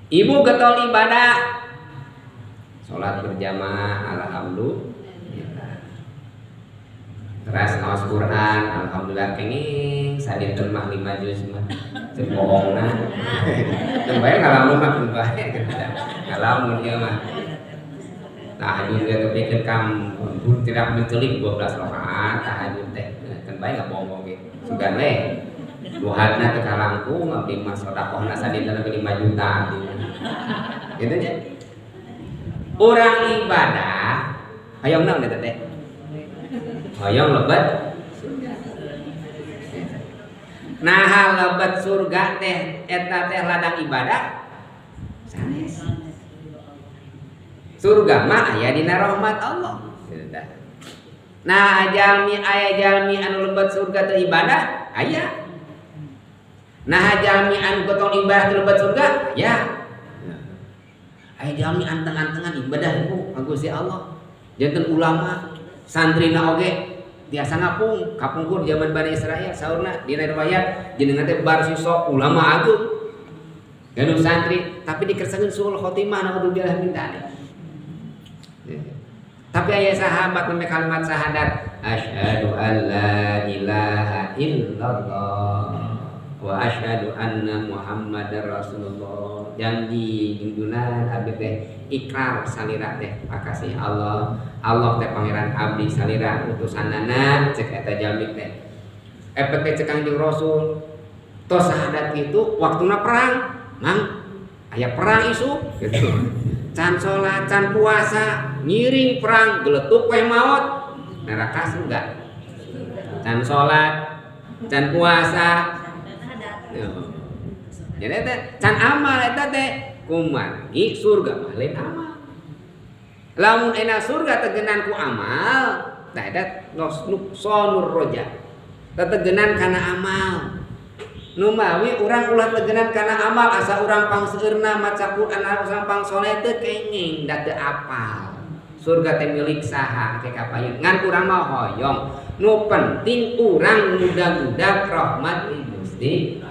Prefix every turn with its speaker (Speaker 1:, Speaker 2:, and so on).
Speaker 1: Ibu getol ibadah, sholat berjamaah, alhamdulillah. Teras ngaos Quran, alhamdulillah kenging. Sadinten mah 5 juz mah, teu bohongna. Teu bae ngalamun mah teu bae, ngalamun ieu mah. Tahajud ge teu pikeun kam tidak mencelik 12 rakaat tahajud teh. Teu bae ngabohong ge. Sugan we. Duhana teu kalangkung abdi mah sedekahna sadinten 5 juta. Gitu nya. Orang ibadah hayang naon eta teh? Hayang lebet. Nah, lebet surga teh eta teh ladang ibadah. Sanes. Surga mah aya dina rahmat Allah. Nah, aya jalmi anu lebet surga teh ibadah, aya. Nah, jalmi anu gotong ibadah teh lebet surga, aya. Aya jalmi anteng-antengan ibadah ku ka Gusti Allah. Janten ulama, santrina oge tiasa ngapung, kapungkur zaman Bani Israil saurna dina riwayat jenengan teh bar sisok ulama agung. Ganu santri tapi dikersakeun suul khotimah naudzubillah min dzalik. Tapi aya sahabat nembe kalimat syahadat asyhadu an la ilaha illallah wa asyhadu anna muhammadar rasulullah. Janji junjunan abdi teh ikrar salira teh makasih Allah teh pangeran abdi salira utusanana cek eta jalmi teh epet teh cek Kangjeng Rasul tos syahadat itu waktuna perang mang aya perang isu gitu can salat can puasa ngiring perang geletuk we maot neraka surga can salat can puasa jadi teh can amal eta teh kumargi surga mah lain amal. Lamun enak surga tegenan ku amal, tah eta nuqsanur roja. Tegenan kana amal. Nu mawi urang ulah tegenan kana amal asa urang pangseueurna maca Quran urang pangsoleh teu kenging da teu apal. Surga teh milik saha ke kapayun ngan urang mah hoyong. Nu penting urang mudah-mudah rahmat Gusti